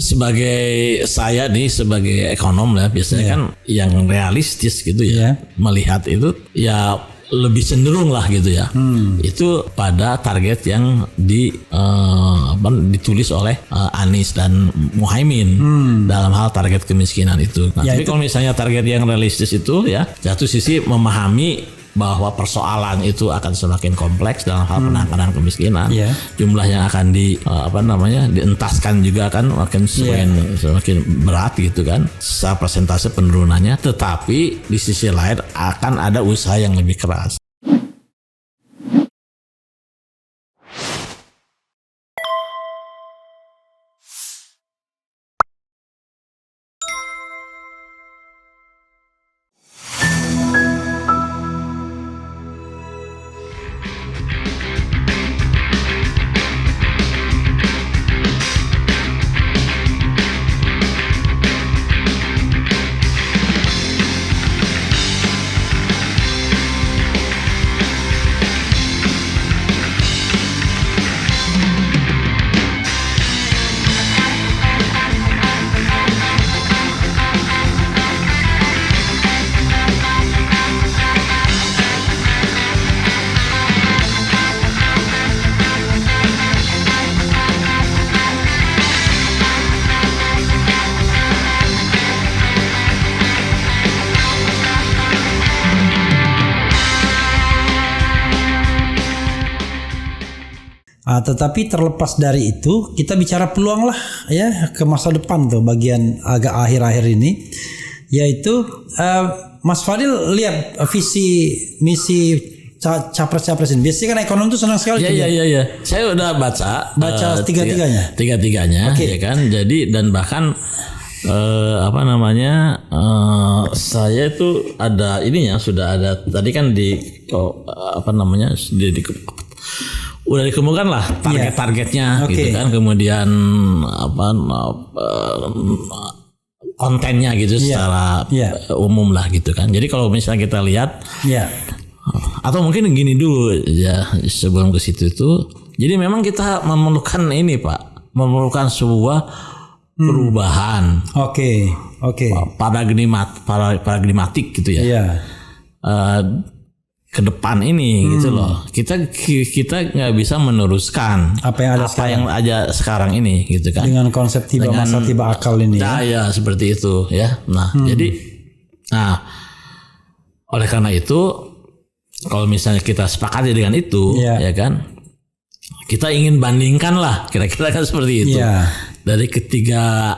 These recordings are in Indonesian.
sebagai saya nih sebagai ekonom lah biasanya kan yang realistis gitu ya melihat itu ya lebih cenderung lah gitu ya. Itu pada target yang ditulis oleh Anies dan Muhaimin dalam hal target kemiskinan itu. Nah, tapi kalau misalnya target yang realistis itu ya satu sisi memahami bahwa persoalan itu akan semakin kompleks dalam hal penanganan kemiskinan. Jumlah yang akan dientaskan juga kan makin semakin berat gitu kan. Secara persentase penurunannya, tetapi di sisi lain akan ada usaha yang lebih keras. Tetapi terlepas dari itu, kita bicara peluang lah ya ke masa depan tuh bagian agak akhir-akhir ini, yaitu Mas Fadil lihat visi misi capres-capres ini. Biasanya kan ekonom tuh senang sekali. Iya. Saya udah baca tiga-tiganya. Ya kan. Jadi dan bahkan saya itu ada ininya sudah ada tadi kan udah dikemukakan lah target-targetnya gitu kan, kemudian kontennya gitu secara umum lah gitu kan. Jadi kalau misalnya kita lihat atau mungkin gini dulu ya sebelum ke situ itu, jadi memang kita memerlukan ini Pak, memerlukan sebuah perubahan paradigmatik gitu ya. Ke depan ini gitu loh. Kita nggak bisa meneruskan apa yang ada sekarang ini gitu kan. Dengan konsep tiba masa tiba akal ini ya seperti itu ya. Jadi oleh karena itu kalau misalnya kita sepakati dengan itu ya kan, kita ingin bandingkan lah kira-kira kan seperti itu. Dari ketiga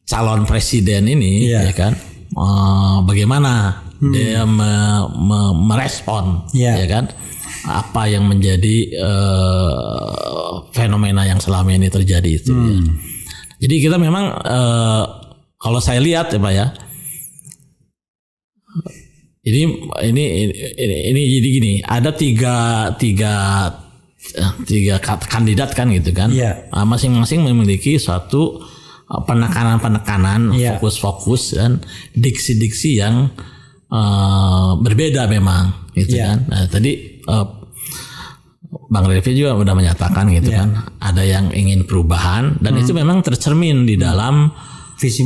calon presiden ini ya kan, bagaimana dia merespon ya kan apa yang menjadi fenomena yang selama ini terjadi itu ya. Jadi kita memang kalau saya lihat ya Pak ya, ini jadi gini, ada tiga kandidat kan gitu kan, masing-masing memiliki suatu penekanan fokus-fokus dan diksi-diksi yang berbeda memang gitu kan. Nah, tadi Bang Revi juga udah menyatakan gitu kan, ada yang ingin perubahan dan itu memang tercermin di dalam visi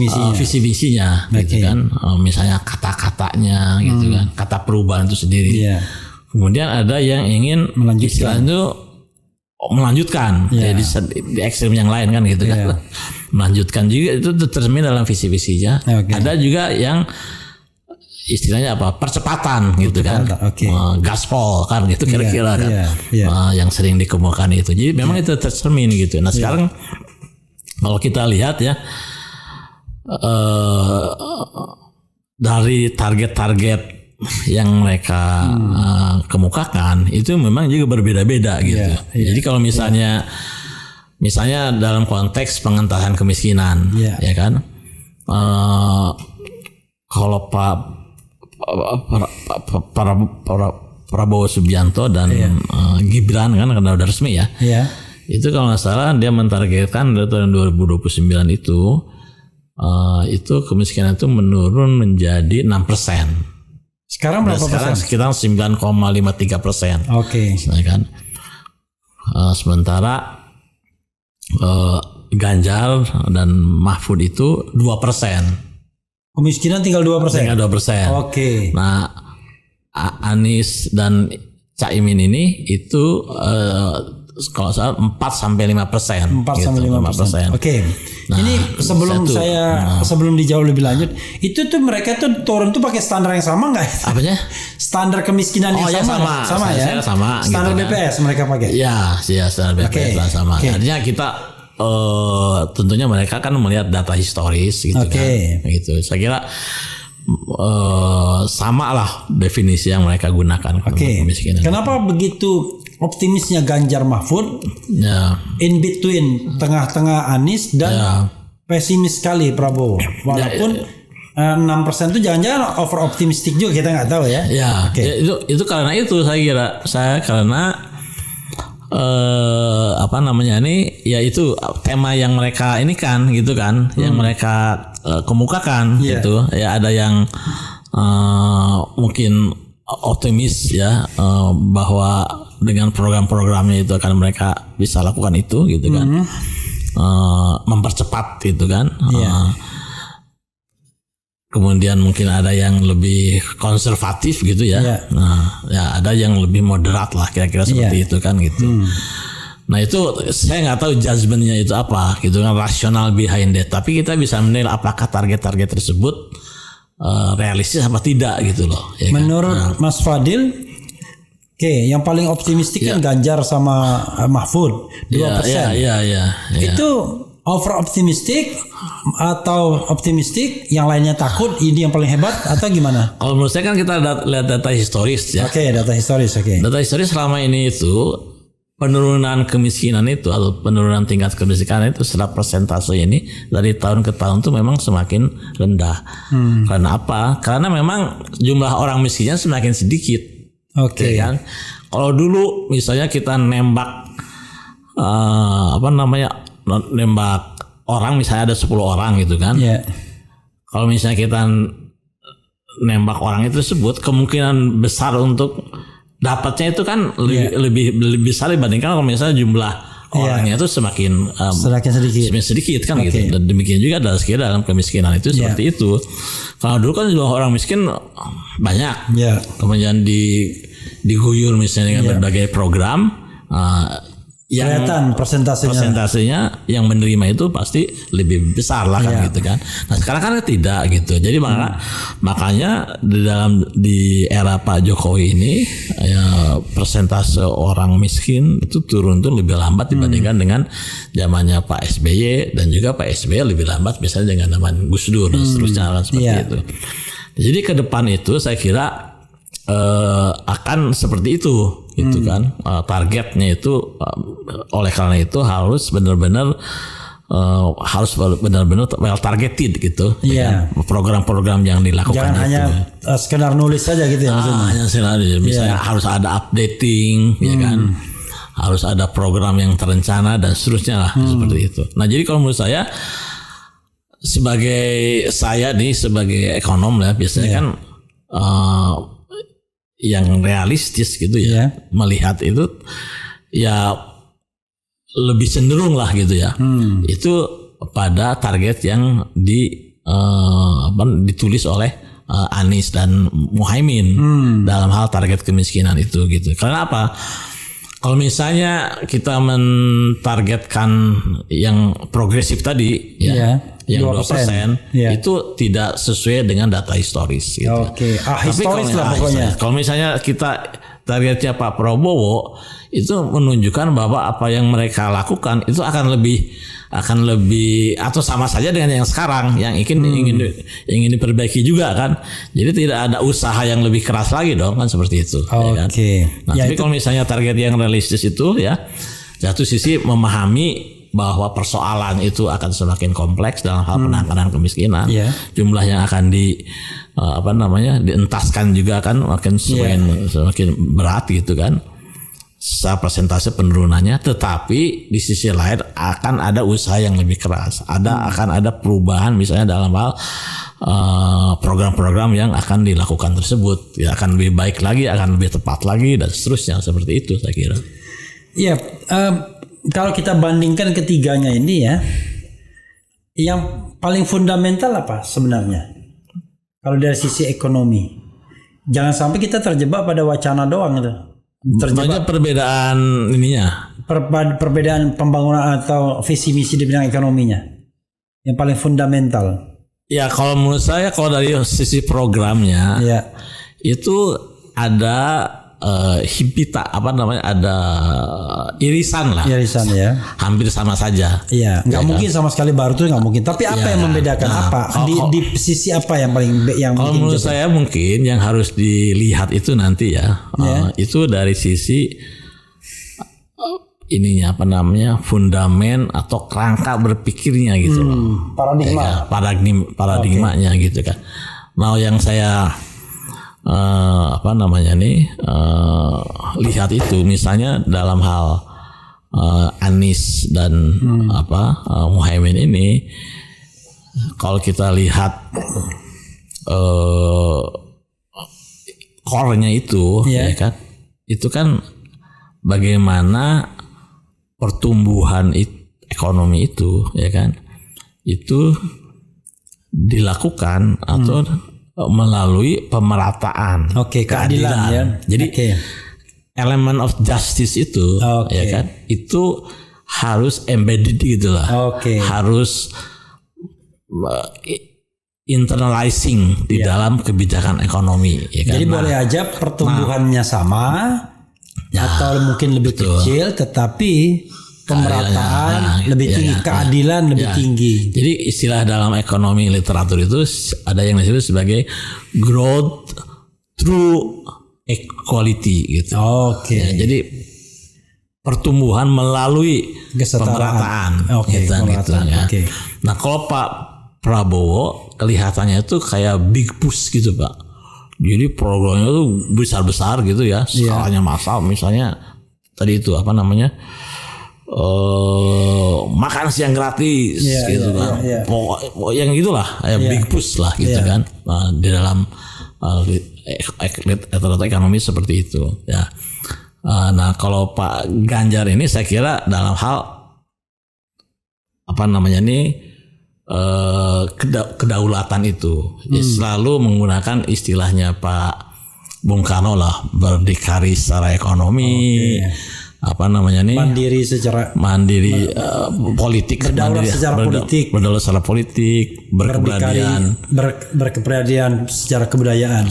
misinya gitu kan. Misalnya kata-katanya gitu kan, kata perubahan itu sendiri. Kemudian ada yang ingin melanjutkan di ekstrem yang lain kan gitu kan. Melanjutkan juga itu tercermin dalam visi-visinya. Ada juga yang istilahnya percepatan gitu kan, gaspol kan gitu kira-kira kan, yang sering dikemukakan itu. Jadi memang itu tercermin gitu. Nah sekarang kalau kita lihat ya dari target-target yang mereka kemukakan itu memang juga berbeda-beda gitu. Jadi kalau misalnya dalam konteks pengentasan kemiskinan ya kan, kalau Prabowo Subianto dan Gibran kan karena udah resmi ya. Itu kalau nggak salah dia mentargetkan dari tahun 2029 itu kemiskinan itu menurun menjadi 6%. Sekarang berapa persen? Sekarang sekitar 9,53%. Ya kan. Sementara Ganjar dan Mahfud itu 2%. Kemiskinan tinggal 2%. Tinggal 2%. Oke. Nah, Anies dan Caimin ini itu kalau salah 4-5%. 4-5%. Oke. Nah, ini sebelum dijawab lebih lanjut, itu tuh mereka tuh turun tuh pakai standar yang sama nggak? Apanya? Standar kemiskinan yang sama ya? Sama. Standar gitu BPS kan? Mereka pakai. Ya, standar BPS lah sama. Artinya kita tentunya mereka kan melihat data historis gitu kan. Gitu. Saya kira sama lah definisi yang mereka gunakan. Kemiskinan. Kenapa begitu optimisnya Ganjar Mahfud? In between tengah-tengah Anies dan pesimis sekali Prabowo. Walaupun 6% itu jangan-jangan over optimistik juga, kita nggak tahu ya. Itu karena itu saya karena itu tema yang mereka ini kan gitu kan, yang mereka kemukakan gitu ya. Ada yang mungkin optimis ya bahwa dengan program-programnya itu akan mereka bisa lakukan itu gitu kan, mempercepat gitu kan. Kemudian mungkin ada yang lebih konservatif gitu ya. Nah, ya ada yang lebih moderat lah kira-kira seperti itu kan gitu. Nah itu saya nggak tahu judgementnya itu apa gitu kan, rasional behind it. Tapi kita bisa menilai apakah target-target tersebut realistis apa tidak gitu loh. Ya menurut Mas Fadil, yang paling optimistik kan Ganjar sama Mahfud 2%. Itu over optimistik atau optimistik, yang lainnya takut, ini yang paling hebat atau gimana? Kalau menurut saya kan kita lihat data historis ya. Data historis. Data historis selama ini itu penurunan kemiskinan itu atau penurunan tingkat kemiskinan itu secara persentase ini dari tahun ke tahun tuh memang semakin rendah. Karena apa? Karena memang jumlah orang miskinnya semakin sedikit. Kan? Kalau dulu misalnya kita nembak nembak orang, misalnya ada 10 orang gitu kan. Kalau misalnya kita nembak orang itu tersebut, kemungkinan besar untuk dapatnya itu kan lebih besar dibandingkan kalau misalnya jumlah orangnya itu semakin sedikit kan gitu. Dan demikian juga dalam kemiskinan itu seperti itu. Kalau dulu kan jumlah orang miskin banyak. Kemudian diguyur misalnya dengan berbagai program, yang persentasenya yang menerima itu pasti lebih besar lah kan gitu kan. Nah sekarang kan tidak gitu. Jadi makanya di era Pak Jokowi ini ya, persentase orang miskin itu turun tuh lebih lambat dibandingkan dengan zamannya Pak SBY, dan juga Pak SBY lebih lambat misalnya dengan zaman Gus Dur dan seterusnya kan seperti itu. Jadi ke depan itu saya kira akan seperti itu gitu kan. Targetnya itu oleh karena itu harus benar-benar well targeted gitu. Kan? Program-program yang dilakukan jangan itu hanya sekedar nulis saja gitu ya maksudnya. Hanya sekedar misalnya harus ada updating ya kan. Harus ada program yang terencana dan seterusnya lah seperti itu. Nah, jadi kalau menurut saya sebagai ekonom ya biasanya kan yang realistis gitu ya, melihat itu ya lebih cenderung lah gitu ya, itu pada target yang ditulis oleh Anies dan Muhaimin dalam hal target kemiskinan itu gitu. Karena apa? Kalau misalnya kita mentargetkan yang progresif tadi yang 2%, itu tidak sesuai dengan data historis gitu. Historis lah pokoknya. Kalau misalnya kita targetnya Pak Prabowo, itu menunjukkan bahwa apa yang mereka lakukan itu akan lebih atau sama saja dengan yang sekarang yang ingin diperbaiki juga kan. Jadi tidak ada usaha yang lebih keras lagi dong kan seperti itu. Ya kan? Nah, tapi kalau misalnya target yang realistis itu ya, satu sisi memahami bahwa persoalan itu akan semakin kompleks dalam hal penanganan kemiskinan. Jumlah yang akan dientaskan juga kan semakin berat gitu kan. Secara persentase penurunannya, tetapi di sisi lain akan ada usaha yang lebih keras. Akan ada perubahan misalnya dalam hal program-program yang akan dilakukan tersebut. Ya, akan lebih baik lagi, akan lebih tepat lagi dan seterusnya seperti itu saya kira. kalau kita bandingkan ketiganya ini ya, yang paling fundamental apa sebenarnya? Kalau dari sisi ekonomi, jangan sampai kita terjebak pada wacana doang itu. Banyak perbedaan ininya. Perbedaan pembangunan atau visi misi di bidang ekonominya. Yang paling fundamental. Ya kalau menurut saya kalau dari sisi programnya, ya, itu ada hibita ada irisan lah. Irisan ya. Hampir sama saja. Iya, nggak mungkin sama sekali baru tuh nggak mungkin. Tapi apa yang membedakan di sisi apa yang paling kalau menurut saya mungkin yang harus dilihat itu nanti ya. Itu dari sisi ininya fundamen atau kerangka berpikirnya gitu loh. Paradigmanya gitu kan. Nah, yang saya lihat itu misalnya dalam hal Anies dan Muhaimin ini, kalau kita lihat core-nya itu ya kan, itu kan bagaimana pertumbuhan ekonomi itu ya kan, itu dilakukan atau melalui pemerataan, keadilan ya. Jadi elemen of justice itu ya kan, itu harus embedded gitulah. Harus internalizing di dalam kebijakan ekonomi ya kan. Jadi boleh aja pertumbuhannya sama atau mungkin lebih kecil, tetapi pemerataan lebih tinggi, keadilan lebih tinggi. Jadi istilah dalam ekonomi literatur itu ada yang disebut sebagai growth through equality gitu. Jadi pertumbuhan melalui pemerataan. Nah, kalau Pak Prabowo kelihatannya itu kayak big push gitu Pak. Jadi programnya itu besar-besar gitu ya, skalanya massal. Misalnya tadi itu makan siang gratis gitu kan. Pokok yang gitulah, big push lah gitu kan. Nah, di dalam ekonomi seperti itu ya. Nah, kalau Pak Ganjar ini saya kira dalam hal kedaulatan itu selalu menggunakan istilahnya Pak Bung Karno lah, berdikari secara ekonomi. Mandiri secara politik, berdaulat secara politik, berkepribadian secara kebudayaan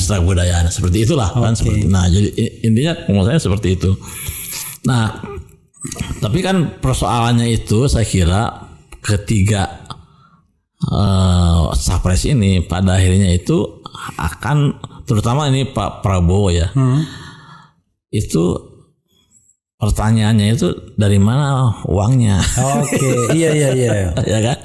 seperti itulah kan. Nah, jadi intinya menurut saya seperti itu. Nah, tapi kan persoalannya itu saya kira ketiga capres ini pada akhirnya itu akan, terutama ini Pak Prabowo ya, itu pertanyaannya itu dari mana uangnya? Iya. Ya kan?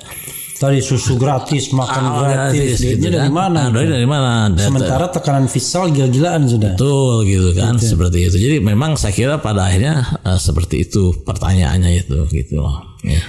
Tadi susu gratis, makan gratis, gitu dari mana? Dari mana? Sementara tekanan fiskal gila-gilaan sudah. Betul gitu kan, seperti itu. Jadi memang saya kira pada akhirnya seperti itu pertanyaannya itu gitu loh. Ya.